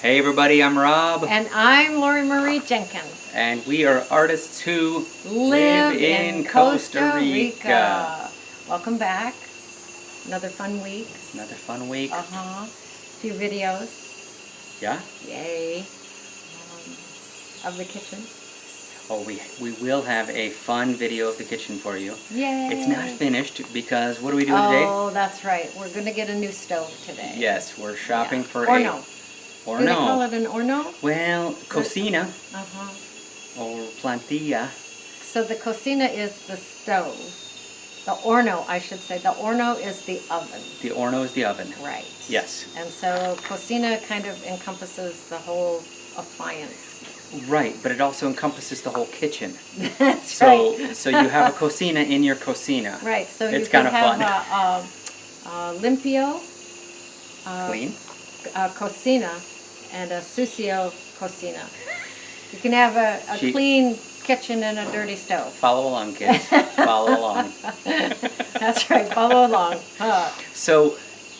Hey everybody, I'm Rob. And I'm Lori Marie Jenkins. And we are artists who live in Costa Rica. Welcome back. Another fun week. Another fun week. Few videos. Yeah? Yay. Of the kitchen. Oh, we will have a fun video of the kitchen for you. Yay. It's not finished because what are we doing today? Oh, that's right. We're going to get a new stove today. Yes, we're shopping for Horno. Horno. Do they call it an horno? Well, cocina. Or plantilla. So the cocina is the stove. The horno, I should say. The horno is the oven. The horno is the oven. Right. Yes. And so cocina kind of encompasses the whole appliance. Right, but it also encompasses the whole kitchen. That's right. So you have a cocina in your cocina. Right. So it's you can kind of have fun. a limpio, Clean. Cocina, and a sucio cocina. You can have a She- clean kitchen and a dirty stove. Follow along, kids. Follow along. That's right. Follow along. So,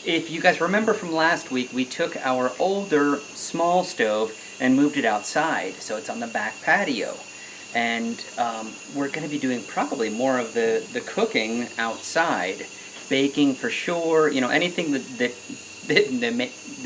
if you guys remember from last week, we took our older small stove and moved it outside. So it's on the back patio. And we're going to be doing probably more of the cooking outside. Baking for sure. You know, anything that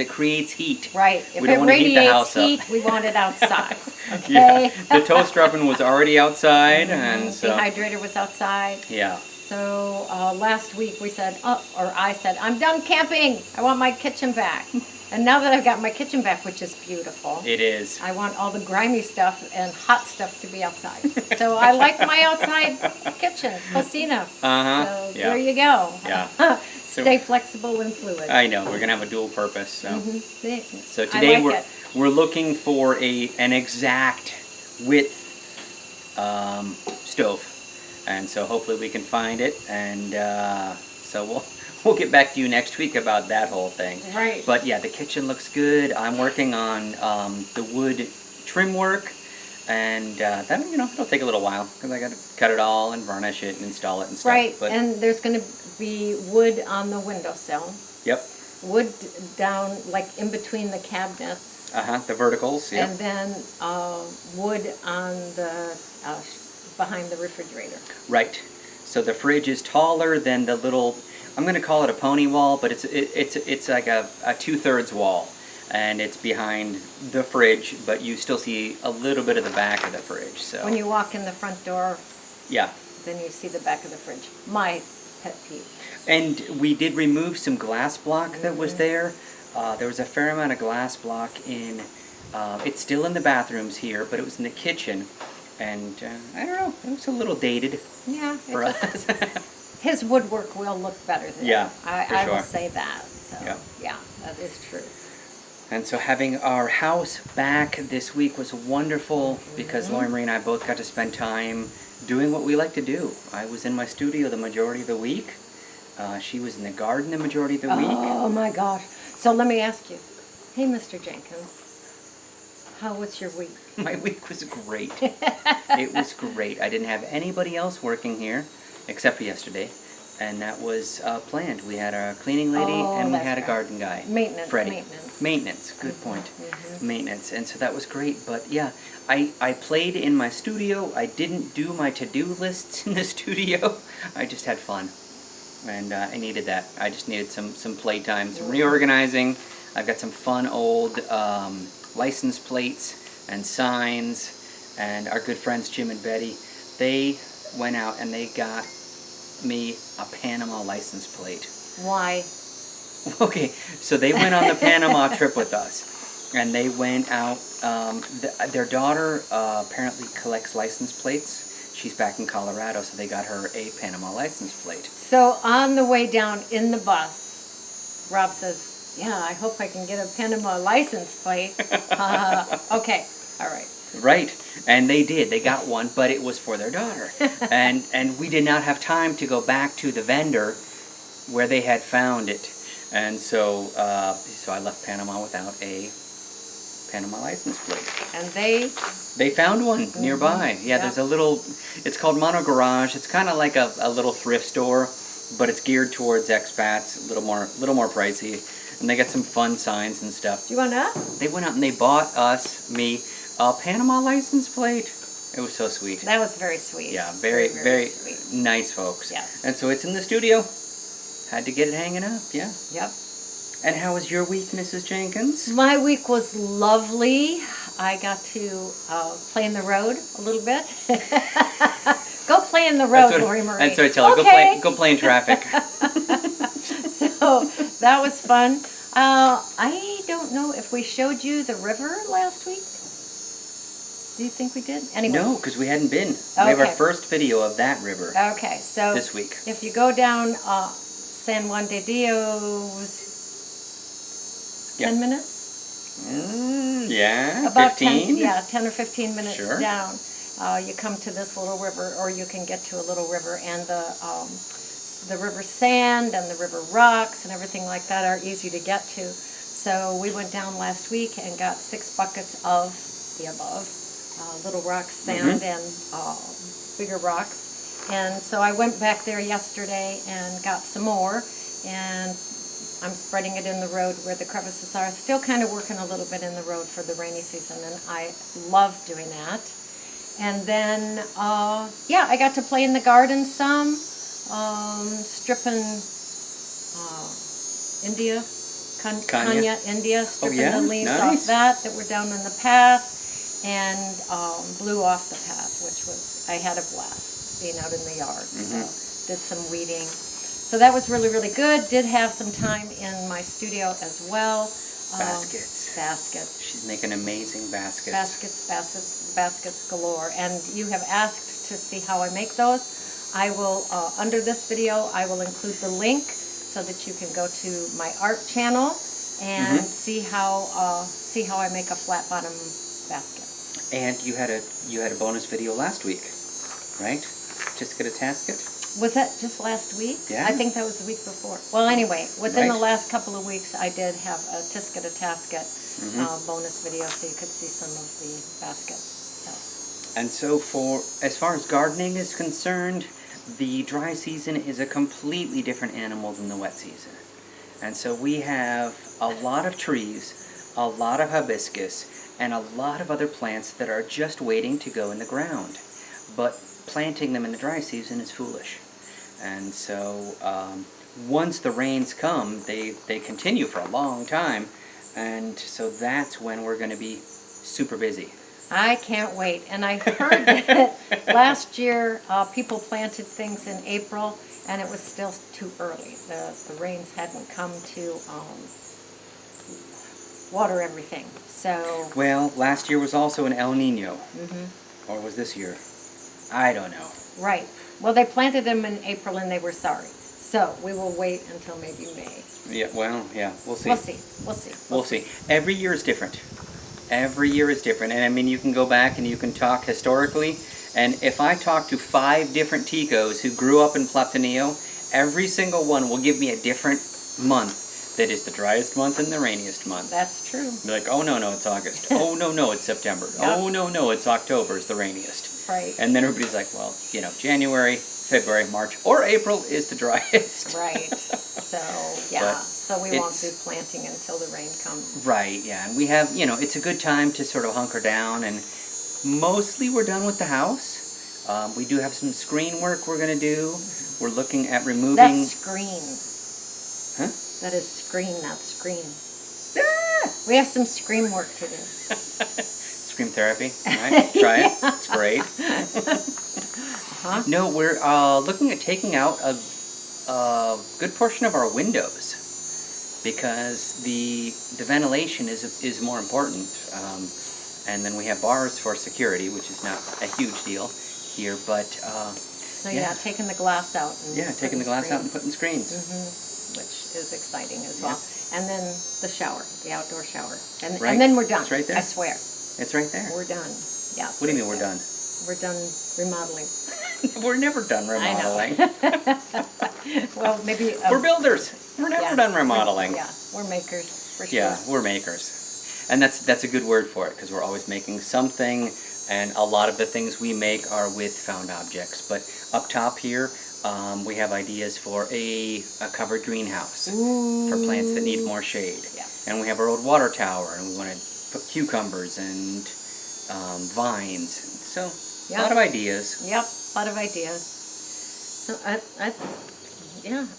creates heat. Right. If We don't it want to heat the radiates house up. heat, we want it outside. Okay. Yeah, the toaster oven was already outside, and so Dehydrator was outside. yeah. So last week we said, or I said, I'm done camping. I want my kitchen back. And now that I've got my kitchen back, which is beautiful, It is. I want all the grimy stuff and hot stuff to be outside. So I like my outside kitchen, cocina. So Yeah. there you go. Yeah. Stay flexible and fluid. I know we're gonna have a dual purpose. So, so I today like we're looking for an exact width stove, and so hopefully we can find it, and so we'll get back to you next week about that whole thing. Right. But yeah, the kitchen looks good. I'm working on the wood trim work, and that it'll take a little while because I got to cut it all and varnish it and install it and stuff. Right, But and there's going to be wood on the windowsill. yep. Wood down, like in between the cabinets. The verticals. Yep. And then wood on the behind the refrigerator. Right. So the fridge is taller than the little, I'm going to call it a pony wall, but it's like a 2/3 wall, and it's behind the fridge, but you still see a little bit of the back of the fridge. So When you walk in the front door, yeah. then you see the back of the fridge. My pet peeve. And we did remove some glass block that was there. There was a fair amount of glass block in, it's still in the bathrooms here, but it was in the kitchen. And I don't know, it was a little dated Yeah. for us. His woodwork will look better there. Yeah, I for will sure. say that. So Yeah. that is true. And so having our house back this week was wonderful because Lori Marie and I both got to spend time doing what we like to do. I was in my studio the majority of the week. She was in the garden the majority of the week. Oh my gosh. So let me ask you. Hey, Mr. Jenkins. How was your week? My week was great. It was great. I didn't have anybody else working here except for yesterday. And that was planned. We had a cleaning lady and we that's had a right. garden guy. Maintenance. Freddie. Maintenance. Good point. Maintenance. And so that was great. But yeah, I played in my studio. I didn't do my to-do lists in the studio. I just had fun. And I needed that. I just needed some playtime, some reorganizing. I've got some fun old license plates and signs. And our good friends Jim and Betty, they went out and they got me a Panama license plate. Why? Okay, so they went on the Panama trip with us, and they went out. Their daughter apparently collects license plates. She's back in Colorado, so they got her a Panama license plate. So on the way down in the bus, Rob says, "Yeah, I hope I can get a Panama license plate." Okay, all right. Right, and they did. They got one, but it was for their daughter, and we did not have time to go back to the vendor where they had found it, and so I left Panama without a Panama license plate. And they found one nearby. Yeah, there's a little. It's called Mono Garage. It's kind of like a little thrift store, but it's geared towards expats. A little more pricey. And they got some fun signs and stuff. Do you want to? They went out and they bought me a Panama license plate. It was so sweet. That was very sweet. Yeah, very sweet. nice folks. Yes. And so it's in the studio. Had to get it hanging up, yeah. Yep. And how was your week, Mrs. Jenkins? My week was lovely. I got to play in the road a little bit. Go play in the road, Lori Marie. That's what I tell her. Okay. Go play in traffic. So that was fun. I don't know if we showed you the river last week. Do you think we did? Anyway. No, because we hadn't been. We have our first video of that river. Okay, so this week. If you go down San Juan de Dios, 10 minutes? Yeah, about 15? 10 or 15 minutes down. You come to this little river, or you can get to a little river, and the river sand and the river rocks and everything like that are easy to get to. So we went down last week and got 6 buckets of the above, little rocks, sand, and bigger rocks. And so I went back there yesterday and got some more, and I'm spreading it in the road where the crevices are. Still kind of working a little bit in the road for the rainy season, and I love doing that. And then, I got to play in the garden some, stripping Kanya India, stripping the leaves off that were down in the path, and blew off the path, which was, I had a blast being out in the yard. So did some weeding. So that was really, really good. Did have some time in my studio as well. Baskets. She's making amazing baskets. Baskets galore. And you have asked to see how I make those. I will, under this video, I will include the link so that you can go to my art channel and see how I make a flat bottom basket. And you had a bonus video last week, right? Tisket a Tasket? Was that just last week? Yeah. I think that was the week before. Well, anyway, within the last couple of weeks, I did have a Tisket a Tasket bonus video, so you could see some of the baskets. So. And so as far as gardening is concerned, the dry season is a completely different animal than the wet season. And so we have a lot of trees, a lot of hibiscus, and a lot of other plants that are just waiting to go in the ground. But planting them in the dry season is foolish. And so once the rains come, they continue for a long time, and so that's when we're going to be super busy. I can't wait. And I heard that last year people planted things in April, and it was still too early. The rains hadn't come to water everything. So. Well, last year was also an El Nino. Or was this year? I don't know. Right. Well, they planted them in April and they were sorry. So we will wait until maybe May. Yeah, well, yeah, we'll see. We'll see. Every year is different. Every year is different. And I mean, you can go back and you can talk historically. And if I talk to 5 different Ticos who grew up in Platanillo, every single one will give me a different month that is the driest month and the rainiest month. That's true. Be like, oh, no, it's August. Oh, no, it's September. Yep. Oh, no, it's October is the rainiest. Right. And then everybody's like, well, January, February, March, or April is the driest. Right. So, yeah. So we won't do planting until the rain comes. Right, yeah. And we have, it's a good time to sort of hunker down, and mostly we're done with the house. We do have some screen work we're going to do. We're looking at removing... That's screen. Huh? That is screen, not screen. Ah! We have some screen work to do. Scream therapy, right? Try it. It's great. No, we're looking at taking out a good portion of our windows because the ventilation is more important. And then we have bars for security, which is not a huge deal here, but so taking the glass out. And taking the glass out and putting screens. Which is exciting as well. And then the shower, the outdoor shower. And right. And then we're done. It's right there. I swear. It's right there. We're done. Yeah. What do you mean we're done? We're done remodeling. We're never done remodeling. I know. Well, maybe... we're builders. We're never done remodeling. We're makers, for sure. Yeah, we're makers. And that's a good word for it, because we're always making something, and a lot of the things we make are with found objects. But up top here, We have ideas for a covered greenhouse Ooh. for plants that need more shade. Yes. And we have our old water tower, and we want to put cucumbers and vines. So, a lot of ideas. Yep, a lot of ideas. So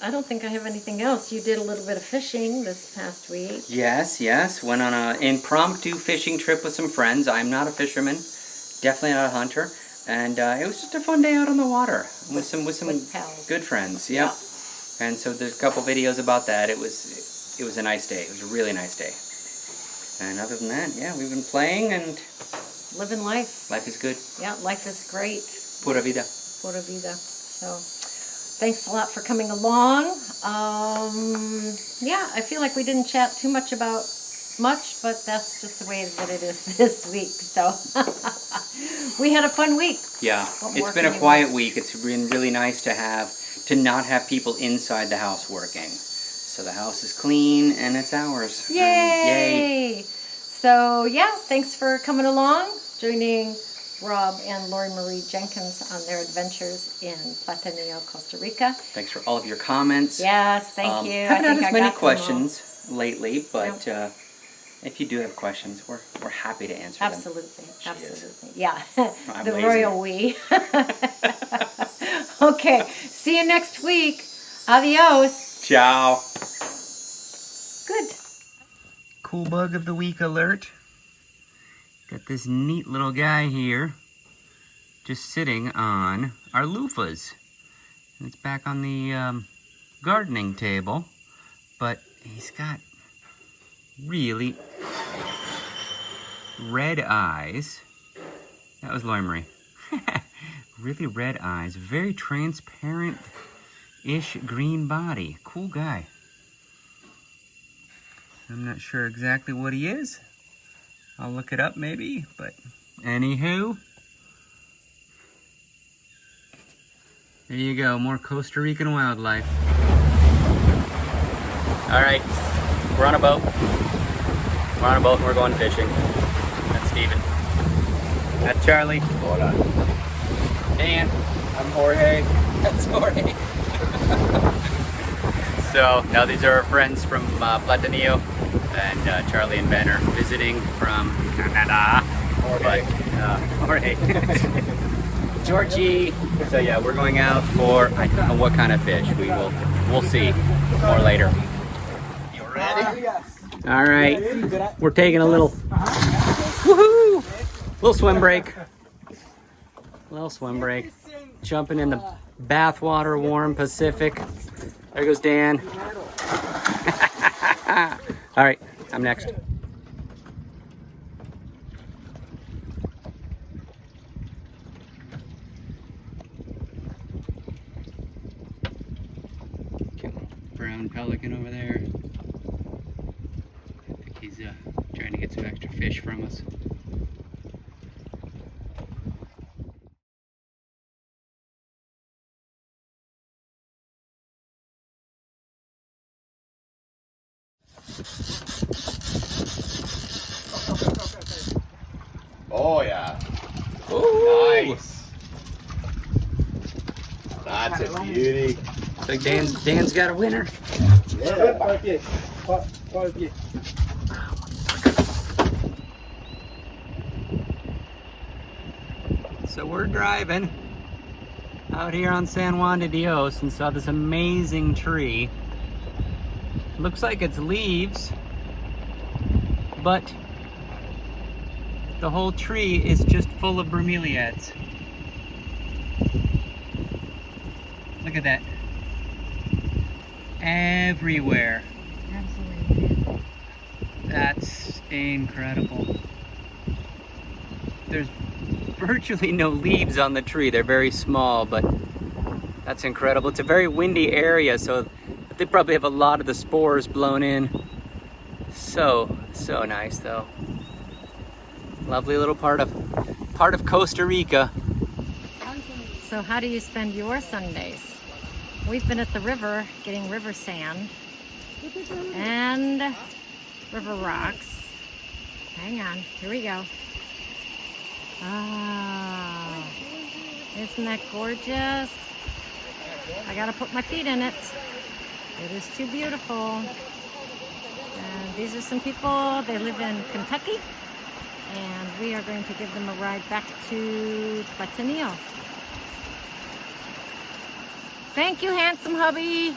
I don't think I have anything else. You did a little bit of fishing this past week. Yes, yes. Went on an impromptu fishing trip with some friends. I'm not a fisherman, definitely not a hunter. And it was just a fun day out on the water with some pals. good friends. Yep. And so there's a couple videos about that. It was a nice day. It was a really nice day. And other than that, yeah, we've been playing and living life. Life is good. Yeah, life is great. Pura vida. Pura vida. So, thanks a lot for coming along. Yeah, I feel like we didn't chat too much about much, but that's just the way that it is this week. So, we had a fun week. Yeah, it's been a quiet week. It's been really nice to not have people inside the house working. So the house is clean and it's ours. Yay! So yeah, thanks for coming along, joining Rob and Lori Marie Jenkins on their adventures in Platanillo, Costa Rica. Thanks for all of your comments. Yes, thank you. Haven't had as many questions lately, but if you do have questions, we're happy to answer them. Absolutely. Yeah, I'm the lazy. royal we. Okay, see you next week. Adios. Ciao. Good. Cool bug of the week alert. Got this neat little guy here just sitting on our loofahs. It's back on the gardening table, but he's got really red eyes. That was Lori Marie. Really red eyes, very transparent-ish green body. Cool guy. I'm not sure exactly what he is. I'll look it up maybe, but anywho. There you go, more Costa Rican wildlife. Alright, we're on a boat. We're on a boat and we're going fishing. That's Steven. That's Charlie. Hola. Dan. I'm Jorge. That's Jorge. So now these are our friends from Platanillo, and Charlie and Ben are visiting from Canada. Jorge. Georgie. So yeah, we're going out for, I don't know what kind of fish. We'll see more later. You ready? All right. We're taking a little swim break. Little swim break. Jumping in the bathwater, warm Pacific. There goes Dan. All right, I'm next. Brown pelican over there. I think he's trying to get some extra fish from us. Oh yeah. Ooh. Nice. That's a beauty. So Dan's got a winner. Yeah. So we're driving out here on San Juan de Dios and saw this amazing tree. Looks like it's leaves, but the whole tree is just full of bromeliads. Look at that. Everywhere. Absolutely. That's incredible. There's virtually no leaves on the tree. They're very small, but that's incredible. It's a very windy area, so they probably have a lot of the spores blown in. So nice though. Lovely little part of Costa Rica. So how do you spend your Sundays? We've been at the river getting river sand and river rocks. Hang on, here we go. Ah, isn't that gorgeous? I gotta put my feet in it. It is too beautiful. And these are some people, they live in Kentucky. And we are going to give them a ride back to Platanillo. Thank you, handsome hubby.